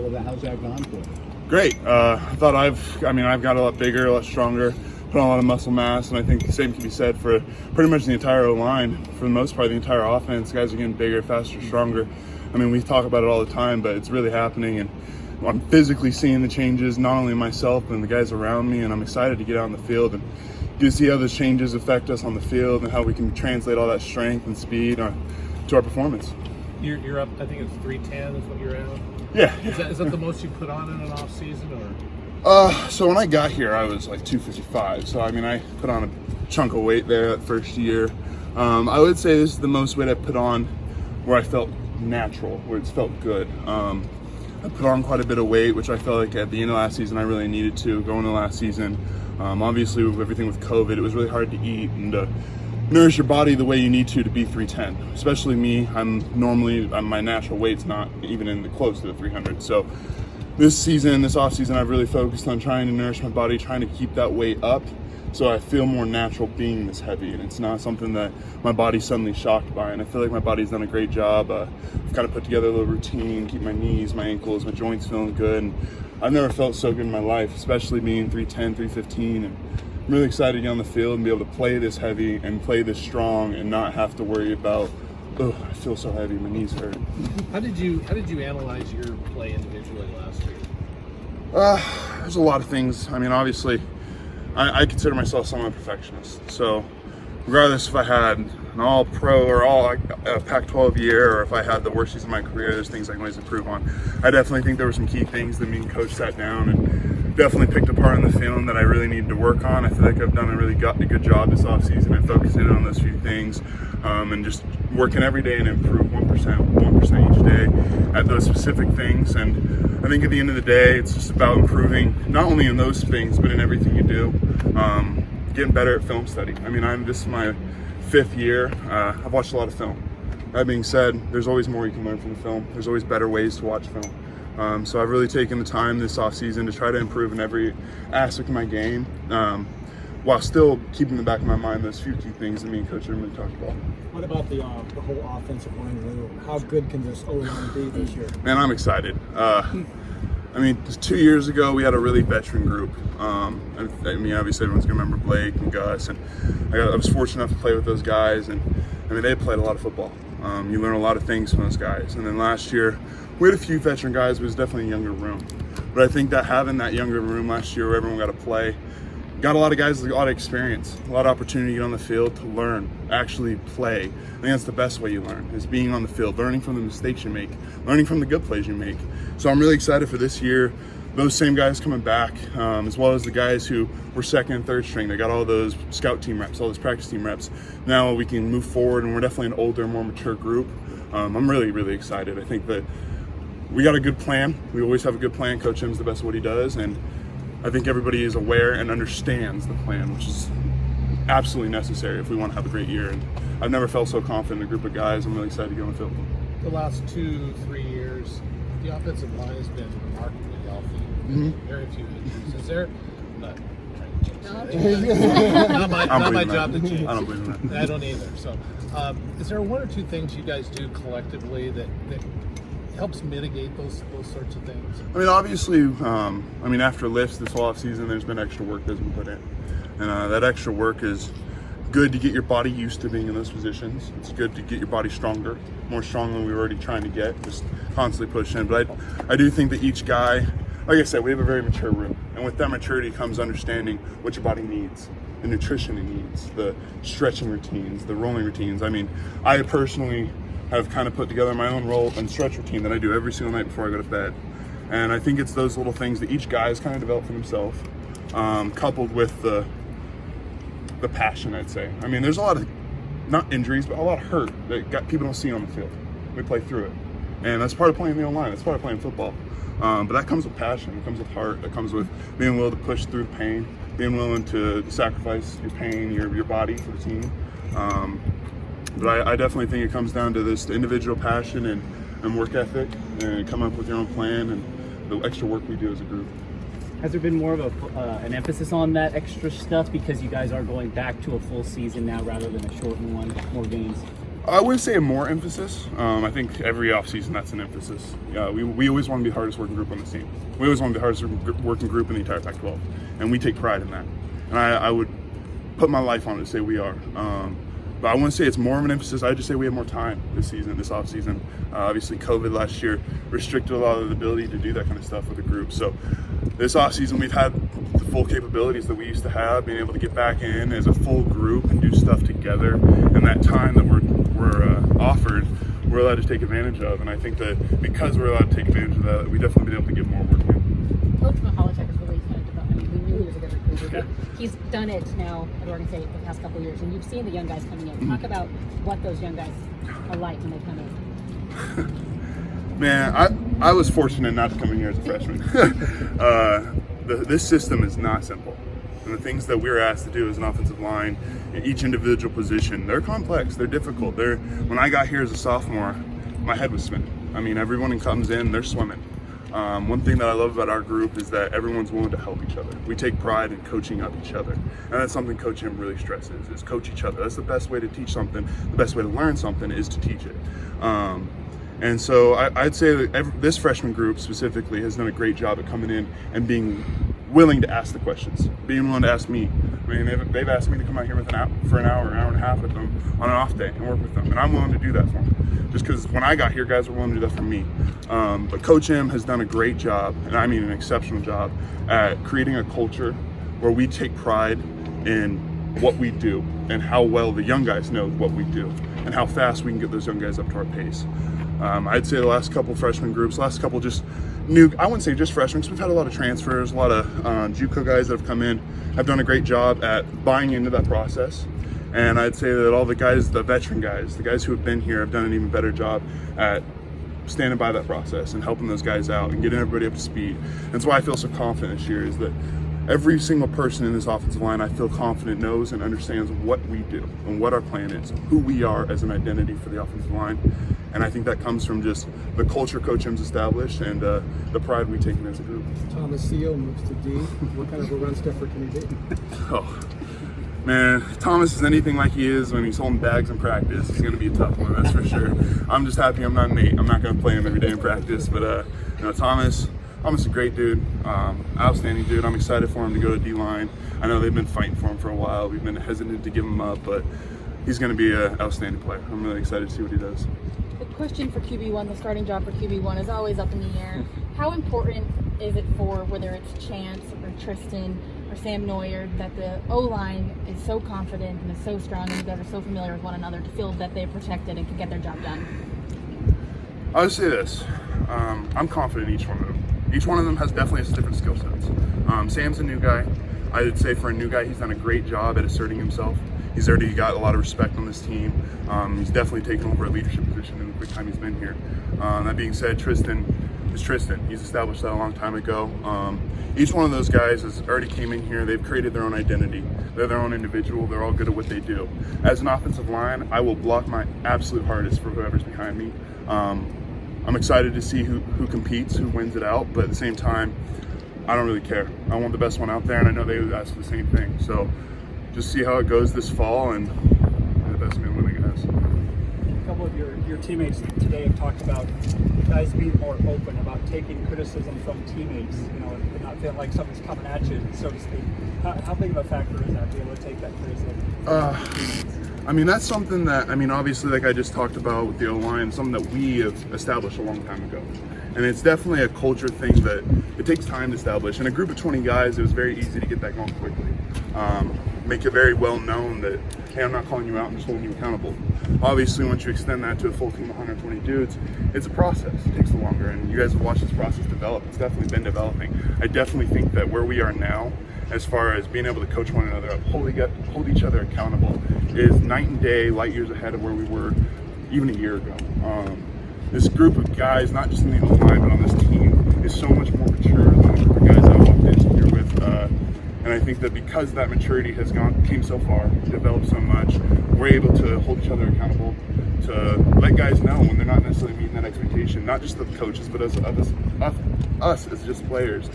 little bit. How's that gone for you? Great. I thought I've got a lot bigger, a lot stronger, put on a lot of muscle mass, and I think the same can be said for pretty much the entire O-line. For the most part, the entire offense, guys are getting bigger, faster, stronger. I mean, we talk about it all the time, but it's really happening, and I'm physically seeing the changes, not only myself, but the guys around me, and I'm excited to get out on the field and get to see how those changes affect us on the field and how we can translate all that strength and speed to our performance. You're up, I think it's 310 is what you're at? Yeah. Is that the most you put on in an off season, or? So when I got here, I was like 255. So I mean, I put on a chunk of weight there that first year. I would say this is the most weight I put on where I felt natural, where it's felt good. I put on quite a bit of weight, which I felt like at the end of last season I really needed to. Going into last season, obviously with everything with COVID, it was really hard to eat and nourish your body the way you need to be 310. Especially me, my natural weight's not even in the close to the 300. So this off season, I've really focused on trying to nourish my body, trying to keep that weight up, so I feel more natural being this heavy, and it's not something that my body's suddenly shocked by. And I feel like my body's done a great job. I've kind of put together a little routine, keep my knees, my ankles, my joints feeling good. And I've never felt so good in my life, especially being 310, 315. And I'm really excited to get on the field and be able to play this heavy and play this strong and not have to worry about, oh, I feel so heavy, my knees hurt. How did you analyze your play individually last year? There's a lot of things. I mean, obviously, I consider myself somewhat a perfectionist. So regardless if I had an all-pro or all Pac-12 year, or if I had the worst season of my career, there's things I can always improve on. I definitely think there were some key things that me and Coach sat down and definitely picked apart in the film that I really needed to work on. I feel like I've done a good job this offseason at focusing on those few things and just working every day and improve 1% each day at those specific things. And I think at the end of the day, it's just about improving not only in those things, but in everything you do. Getting better at film study. I mean, this is my 5th year. I've watched a lot of film. That being said, there's always more you can learn from the film. There's always better ways to watch film. So I've really taken the time this offseason to try to improve in every aspect of my game, while still keeping in the back of my mind those few key things that me and Coach really talked about. What about the whole offensive line? How good can this O-line be this year? Man, I'm excited. I mean, 2 years ago, we had a really veteran group. I mean, obviously, everyone's going to remember Blake and Gus. And I was fortunate enough to play with those guys. And, I mean, they played a lot of football. You learn a lot of things from those guys. And then last year, we had a few veteran guys, but it was definitely a younger room. But I think that having that younger room last year where everyone got to play, got a lot of guys with a lot of experience, a lot of opportunity to get on the field to learn, actually play. I think that's the best way you learn, is being on the field, learning from the mistakes you make, learning from the good plays you make. So I'm really excited for this year. Those same guys coming back, as well as the guys who were second and third string. They got all those scout team reps, all those practice team reps. Now we can move forward, and we're definitely an older, more mature group. I'm really, really excited. I think that we got a good plan. We always have a good plan. Coach M's the best at what he does, and I think everybody is aware and understands the plan, which is absolutely necessary if we want to have a great year. And I've never felt so confident in a group of guys. I'm really excited to get on the field. The last 2-3 years, the offensive line has been remarkably healthy. Very few injuries. Is there? Not my job to change. I don't believe in that. I don't either. So, is there 1 or 2 things you guys do collectively that helps mitigate those sorts of things? I mean, obviously, after lifts this whole off season, there's been extra work that's been put in, and that extra work is good to get your body used to being in those positions. It's good to get your body stronger, more strong than we were already trying to get, just constantly push in. But I do think that each guy, like I said, we have a very mature room, and with that maturity comes understanding what your body needs, the nutrition it needs, the stretching routines, the rolling routines. I mean, I personally have kind of put together my own roll and stretch routine that I do every single night before I go to bed. And I think it's those little things that each guy has kind of developed for himself, coupled with the passion, I'd say. I mean, there's a lot of, not injuries, but a lot of hurt that people don't see on the field. We play through it. And that's part of playing the online. That's part of playing football. But that comes with passion. It comes with heart. It comes with being willing to push through pain, being willing to sacrifice your pain, your body for the team. But I definitely think it comes down to this individual passion and work ethic, and come up with your own plan and the extra work we do as a group. Has there been more of an emphasis on that extra stuff because you guys are going back to a full season now rather than a shortened one, more games? I wouldn't say a more emphasis. I think every offseason that's an emphasis. We always want to be the hardest working group on the team. We always want to be the hardest working group in the entire Pac-12, and we take pride in that. And I would put my life on it to say we are. But I wouldn't say it's more of an emphasis. I'd just say we have more time this offseason. Obviously, COVID last year restricted a lot of the ability to do that kind of stuff with the group. So this offseason, we've had the full capabilities that we used to have, being able to get back in as a full group and do stuff together. And that time that we're offered, we're allowed to take advantage of. And I think that because we're allowed to take advantage of that, we definitely been able to get more work in. Coach Mahalik is really kind of developed. I mean, we knew he was a good recruiter, but he's done it now at Oregon State the past couple of years, and you've seen the young guys coming in. Talk about what those young guys are like when they come in. Man, I was fortunate not to come in here as a freshman. This system is not simple. And the things that we're asked to do as an offensive line, in each individual position, they're complex, they're difficult. When I got here as a sophomore, my head was spinning. I mean, everyone who comes in, they're swimming. One thing that I love about our group is that everyone's willing to help each other. We take pride in coaching up each other. And that's something Coach M really stresses, is coach each other. That's the best way to teach something. The best way to learn something is to teach it. And so I'd say that this freshman group specifically has done a great job at coming in and being willing to ask the questions, being willing to ask me. I mean, they've asked me to come out here for an hour and a half with them on an off day and work with them, and I'm willing to do that for them. Just because when I got here, guys were willing to do that for me. But Coach M has done a great job, and I mean an exceptional job, at creating a culture where we take pride in what we do and how well the young guys know what we do and how fast we can get those young guys up to our pace. I'd say the last couple freshman groups, last couple just new, I wouldn't say just freshmen, because we've had a lot of transfers, a lot of JUCO guys that have come in, have done a great job at buying into that process. And I'd say that all the guys, the veteran guys, the guys who have been here have done an even better job at standing by that process and helping those guys out and getting everybody up to speed. And that's why I feel so confident this year, is that every single person in this offensive line, I feel confident, knows and understands what we do and what our plan is, who we are as an identity for the offensive line. And I think that comes from just the culture Coach M's established and the pride we take in as a group. Thomas Seal moves to D. What kind of a run stuffer can he be? Oh, man, if Thomas is anything like he is when he's holding bags in practice, he's going to be a tough one, that's for sure. I'm just happy I'm not Nate. I'm not going to play him every day in practice. But, Thomas is a great dude, outstanding dude. I'm excited for him to go to D-line. I know they've been fighting for him for a while. We've been hesitant to give him up, but he's going to be an outstanding player. I'm really excited to see what he does. The question for QB1, the starting job for QB1, is always up in the air. How important is it for, whether it's Chance or Tristan or Sam Noyer, that the O-line is so confident and is so strong and you guys are so familiar with one another to feel that they're protected and can get their job done? I would say this. I'm confident in each one of them. Each one of them definitely has different skill sets. Sam's a new guy. I would say for a new guy, he's done a great job at asserting himself. He's already got a lot of respect on this team. He's definitely taken over a leadership position in the quick time he's been here. That being said, Tristan is Tristan. He's established that a long time ago. Each one of those guys has already came in here. They've created their own identity. They're their own individual. They're all good at what they do. As an offensive line, I will block my absolute hardest for whoever's behind me. I'm excited to see who competes, who wins it out, but at the same time, I don't really care. I want the best one out there, and I know they would ask for the same thing. So just see how it goes this fall, and the best man winning, I guess. A couple of your teammates today have talked about guys being more open about taking criticism from teammates, and not feeling like something's coming at you, so to speak. How big of a factor is that, to be able to take that criticism? That's something that, obviously, like I just talked about with the O-line, something that we have established a long time ago. And it's definitely a culture thing that it takes time to establish. In a group of 20 guys, it was very easy to get that going quickly. Make it very well known that, hey, I'm not calling you out, I'm just holding you accountable. Obviously, once you extend that to a full team of 120 dudes, it's a process. It takes longer, and you guys have watched this process develop. It's definitely been developing. I definitely think that where we are now, as far as being able to coach one another up, hold each other accountable, is night and day, light years ahead of where we were even a year ago. This group of guys, not just in the O-line, but on this team, is so much more mature than the guys I walked in here with. And I think that because that maturity has came so far, developed so much, we're able to hold each other accountable, to let guys know when they're not necessarily meeting that expectation, not just the coaches, but us as just players.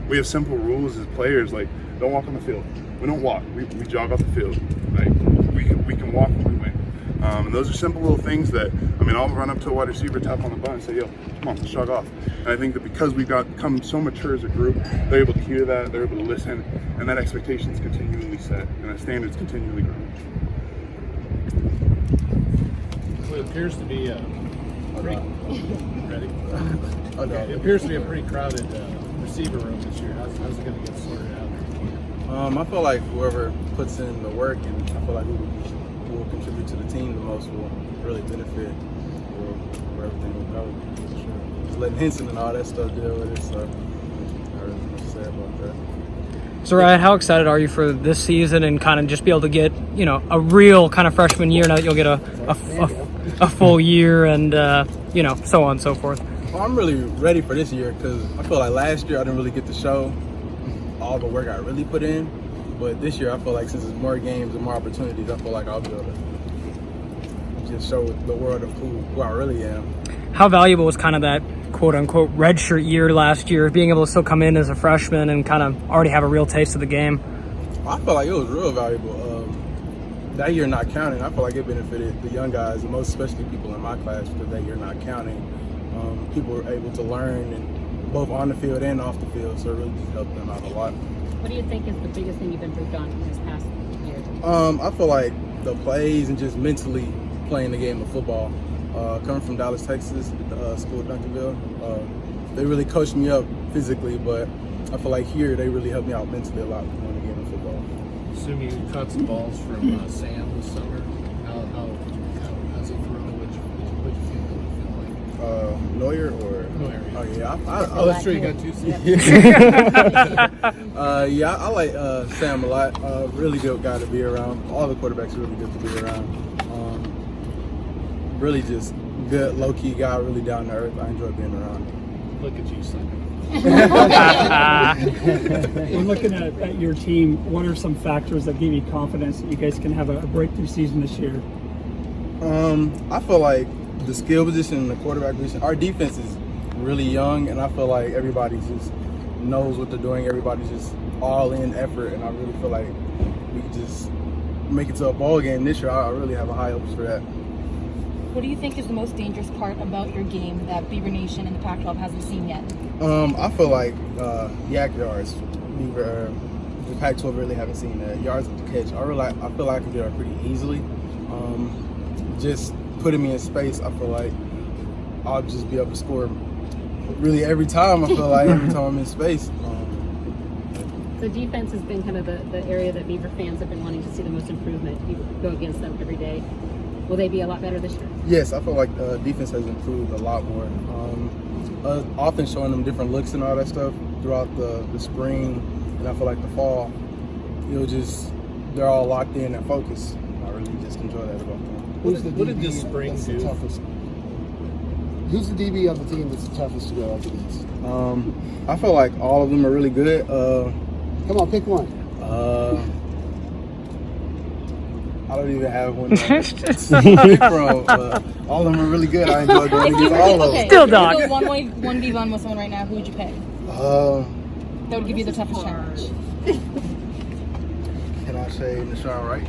We have simple rules as players, like don't walk on the field. We don't walk. We jog off the field. Like we can walk when we win. And those are simple little things that, I mean, I'll run up to a wide receiver, tap on the butt and say, yo, come on, let's jog off. And I think that because we've become so mature as a group, they're able to hear that, they're able to listen, and that expectation's continually set, and that standard's continually growing. Well, it appears to be a pretty ready. Okay. It appears to be a pretty crowded receiver room this year. How's it going to get sorted out? I feel like whoever puts in the work, and I feel like who will contribute to the team the most will really benefit where everything will go. For sure. Just letting Henson and all that stuff deal with it, so I really have much to say about that. Zeriah, how excited are you for this season and kind of just be able to get, you know, a real kind of freshman year now that you'll get a full year and, you know, so on and so forth? Well, I'm really ready for this year because I feel like last year I didn't really get to show all the work I really put in. But this year I feel like since there's more games and more opportunities, I feel like I'll be able to just show the world of who I really am. How valuable was kind of that quote-unquote redshirt year last year, being able to still come in as a freshman and kind of already have a real taste of the game? I feel like it was real valuable. That year not counting, I feel like it benefited the young guys, and most especially people in my class, because that year not counting, people were able to learn, and both on the field and off the field, so it really just helped them out a lot. What do you think is the biggest thing you've improved on this past year? I feel like the plays and just mentally playing the game of football. Coming from Dallas, Texas, school at Duncanville, they really coached me up physically, but I feel like here they really helped me out mentally a lot playing the game of football. Assume you caught some balls from Sam this summer. How's he throwing? What'd you feel like? Neuer or? Neuer, yeah. Oh yeah, That's true. You got two Sams. Yeah, I like Sam a lot. Really good guy to be around. All the quarterbacks are really good to be around. Really just good, low-key guy, really down to earth. I enjoy being around. Look at you, son. When looking at your team, what are some factors that give you confidence that you guys can have a breakthrough season this year? I feel like the skill position and the quarterback position, our defense is really young, and I feel like everybody just knows what they're doing. Everybody's just all in effort, and I really feel like we can just make it to a ball game this year. I really have a high hopes for that. What do you think is the most dangerous part about your game that Beaver Nation and the Pac-12 hasn't seen yet? I feel like yak yards. The Pac-12 really haven't seen that. Yards at the catch. I feel like I can do that pretty easily. Just putting me in space, I feel like I'll just be able to score really every time. I feel like every time I'm in space. So defense has been kind of the area that Beaver fans have been wanting to see the most improvement. You go against them every day. Will they be a lot better this year? Yes, I feel like defense has improved a lot more. Often showing them different looks and all that stuff throughout the spring, and I feel like the fall, they're all locked in and focused. I really just enjoy that about them. What did this spring do? Who's the DB on the team that's the toughest to go up against? I feel like all of them are really good. Come on, pick one. I don't even have one to pick from. All of them are really good. I enjoy going against all of them. Still dog. If you could go 1v1 with someone right now, who would you pick? That would give you the toughest challenge. Can I say Nashawn Wright?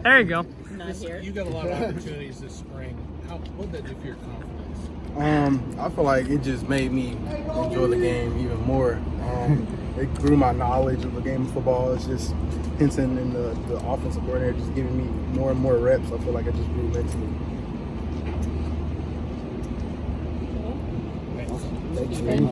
There you go. Not here. You got a lot of opportunities this spring. What did that do for your confidence? I feel like it just made me enjoy the game even more. It grew my knowledge of the game of football. It's just Henson and the offensive coordinator just giving me more and more reps. I feel like I just grew mentally. Thank you.